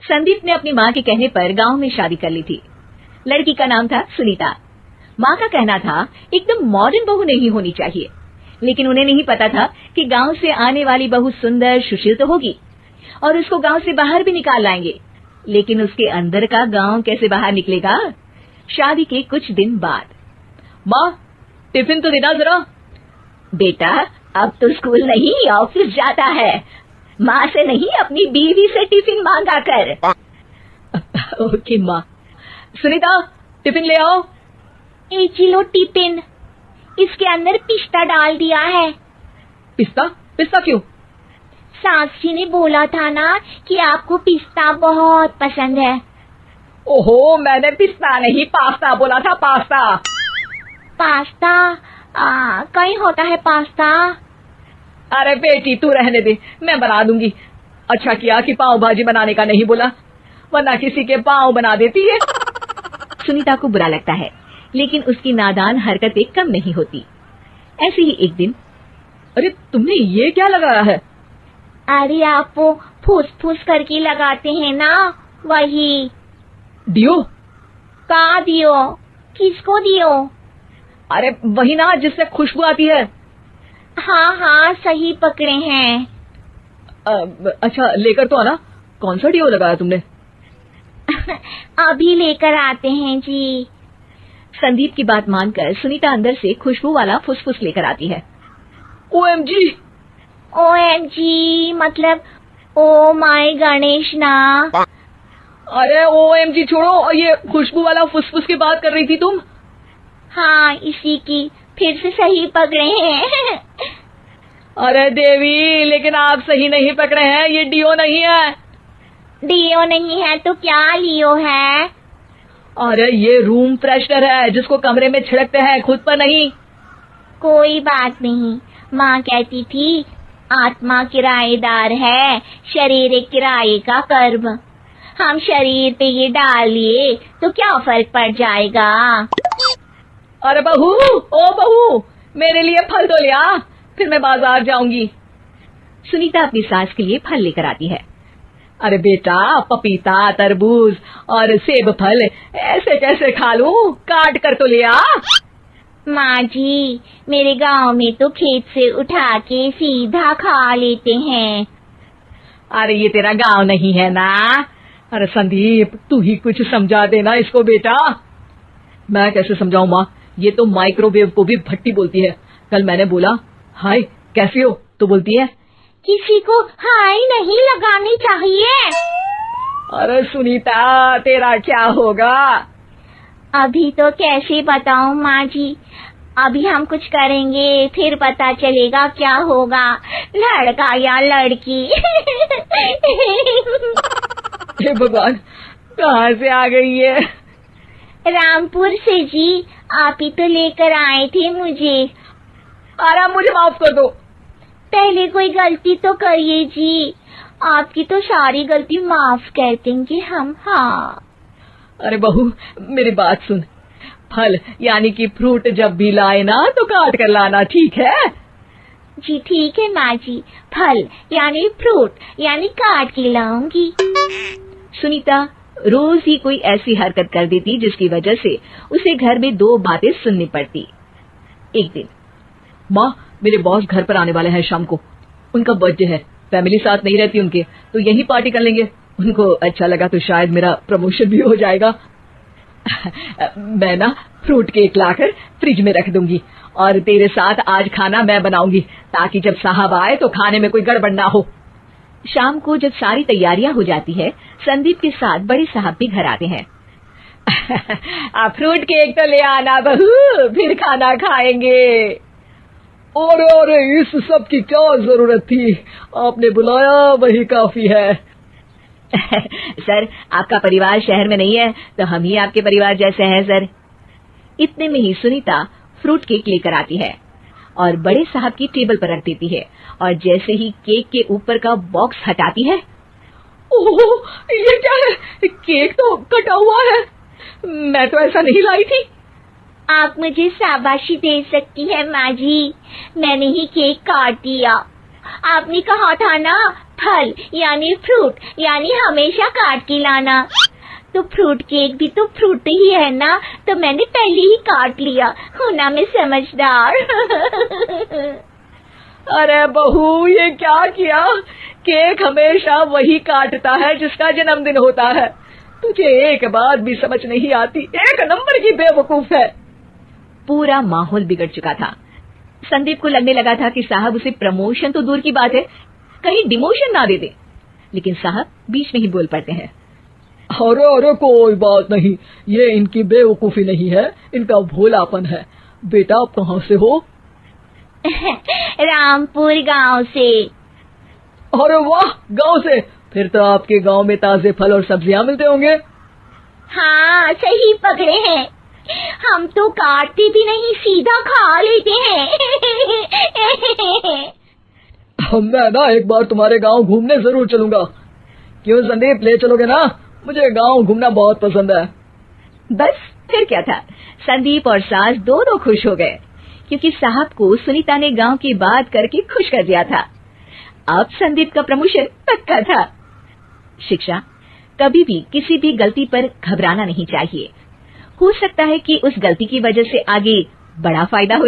संदीप ने अपनी माँ के कहने पर गांव में शादी कर ली थी। लड़की का नाम था सुनीता। माँ का कहना था एकदम मॉडर्न बहू नहीं होनी चाहिए, लेकिन उन्हें नहीं पता था कि गांव से आने वाली बहू सुंदर सुशील तो होगी और उसको गांव से बाहर भी निकाल लाएंगे, लेकिन उसके अंदर का गांव कैसे बाहर निकलेगा। शादी के कुछ दिन बाद, माँ टिफिन तो देना जरा। बेटा अब तो स्कूल नहीं ऑफिस जाता है, माँ से नहीं अपनी बीवी से टिफिन मांगा कर। ओके माँ। सुनीता टिफिन ले आओ। एक किलो टिफिन, इसके अंदर पिस्ता डाल दिया है। पिस्ता? पिस्ता क्यों? सास जी ने बोला था ना कि आपको पिस्ता बहुत पसंद है। ओहो, मैंने पिस्ता नहीं पास्ता बोला था, पास्ता। पास्ता? कहीं होता है पास्ता? अरे बेटी तू रहने दे, मैं बना दूंगी। अच्छा किया कि पाव भाजी बनाने का नहीं बोला, वरना किसी के पाव बना देती है। सुनीता को बुरा लगता है, लेकिन उसकी नादान हरकतें कम नहीं होती। ऐसे ही एक दिन, अरे तुमने ये क्या लगाया है? अरे आप वो फूस फूस करके लगाते हैं ना, वही। डियो? का दियो? किसको दियो? अरे वही ना जिससे खुशबू आती है। हाँ हाँ सही पकड़े हैं। अच्छा लेकर तो आना। कौन सा डियो लगाया तुमने? अभी लेकर आते हैं जी। संदीप की बात मानकर सुनीता अंदर से खुशबू वाला फुसफुस लेकर आती है। OMG! OMG मतलब ओ माय गणेश ना। अरे OMG छोड़ो, ये खुशबू वाला फुसफुस की बात कर रही थी तुम? हाँ इसी की, फिर से सही पकड़े हैं। अरे देवी, लेकिन आप सही नहीं पकड़े हैं, ये डियो नहीं है। डियो नहीं है तो क्या लियो है? अरे ये रूम फ्रेशनर है, जिसको कमरे में छिड़कते हैं, खुद पर नहीं। कोई बात नहीं, माँ कहती थी आत्मा किराएदार है, शरीर एक किराए का कर्म। हम शरीर पे ये डाल लिए तो क्या फर्क पड़ जाएगा। अरे बहू, ओ बहू, मेरे लिए फल तो ले आ, फिर मैं बाजार जाऊंगी। सुनीता अपनी सास के लिए फल लेकर आती है। अरे बेटा, पपीता, तरबूज और सेब फल ऐसे कैसे खा लूं? काट कर तो ले आ। माँ जी, मेरे गांव में तो खेत से उठा के सीधा खा लेते हैं। अरे ये तेरा गांव नहीं है ना। अरे संदीप, तू ही कुछ समझा देना इसको बेटा। मैं कैसे समझाऊं माँ, ये तो माइक्रोवेव को भी भट्टी बोलती है। कल मैंने बोला हाय कैसी हो, तो बोलती है किसी को हाय नहीं लगानी चाहिए। अरे सुनीता, तेरा क्या होगा? अभी तो कैसे बताऊं माँ जी, अभी हम कुछ करेंगे फिर पता चलेगा क्या होगा, लड़का या लड़की। हे भगवान, कहाँ से आ गई है? रामपुर से जी, आप ही तो लेकर आए थे मुझे। अरे मुझे माफ कर दो। पहले कोई गलती तो करिए जी, आपकी तो सारी गलती माफ कर देंगे हम। हाँ अरे बहू, मेरी बात सुन, फल यानी कि फ्रूट जब भी लाए ना तो काट कर लाना, ठीक है? जी ठीक है माँ जी, फल यानी फ्रूट यानी काट के लाऊंगी। सुनीता रोज ही कोई ऐसी हरकत कर देती जिसकी वजह से उसे घर में दो बातें सुननी पड़ती। एक दिन, माँ मेरे बॉस घर पर आने वाले हैं शाम को, उनका बर्थडे है, फैमिली साथ नहीं रहती उनके, तो यही पार्टी कर लेंगे। उनको अच्छा लगा तो शायद मेरा प्रमोशन भी हो जाएगा। मैं ना फ्रूट केक लाकर फ्रिज में रख दूंगी और तेरे साथ आज खाना मैं बनाऊंगी, ताकि जब साहब आए तो खाने में कोई गड़बड़ ना हो। शाम को जब सारी तैयारियां हो जाती है, संदीप के साथ बड़े साहब भी घर आते हैं। फ्रूट केक तो ले आना बहू, फिर खाना खाएंगे। और इस सब की क्या जरूरत थी, आपने बुलाया वही काफी है। सर आपका परिवार शहर में नहीं है तो हम ही आपके परिवार जैसे हैं सर। इतने में ही सुनीता फ्रूट केक लेकर आती है और बड़े साहब की टेबल पर रख देती है, और जैसे ही केक के ऊपर का बॉक्स हटाती है, ओह ये क्या है? केक तो कटा हुआ है, मैं तो ऐसा नहीं लाई थी। आप मुझे शाबाशी दे सकती है माँ जी, मैंने ही केक काट दिया। आपने कहा था ना फल यानी फ्रूट यानी हमेशा काट के लाना। तो फ्रूट केक भी तो फ्रूट ही है ना, तो मैंने पहले ही काट लिया। हूं ना मैं समझदार। अरे बहू, ये क्या किया? केक हमेशा वही काटता है जिसका जन्मदिन होता है। तुझे एक बात भी समझ नहीं आती, एक नंबर की बेवकूफ है। पूरा माहौल बिगड़ चुका था। संदीप को लगने लगा था कि साहब उसे प्रमोशन तो दूर की बात है, कहीं डिमोशन ना दे दे। लेकिन साहब बीच में ही बोल पड़ते हैं। अरे अरे कोई बात नहीं, ये इनकी बेवकूफी नहीं है, इनका भोलापन है। बेटा आप कहाँ से हो? रामपुर गांव से। अरे वाह, गांव से? फिर तो आपके गांव में ताजे फल और सब्जियां मिलते होंगे। हाँ सही पकड़े हैं, हम तो काटते भी नहीं, सीधा खा लेते हैं। मैं ना एक बार तुम्हारे गांव घूमने जरूर चलूंगा। क्यों संदीप, ले चलोगे ना? मुझे गांव घूमना बहुत पसंद है। बस फिर क्या था, संदीप और सास दोनों खुश हो गए, क्योंकि साहब को सुनीता ने गांव की बात करके खुश कर दिया था। अब संदीप का प्रमोशन पक्का था। शिक्षा, कभी भी किसी भी गलती पर घबराना नहीं चाहिए। हो सकता है कि उस गलती की वजह से आगे बड़ा फायदा हो।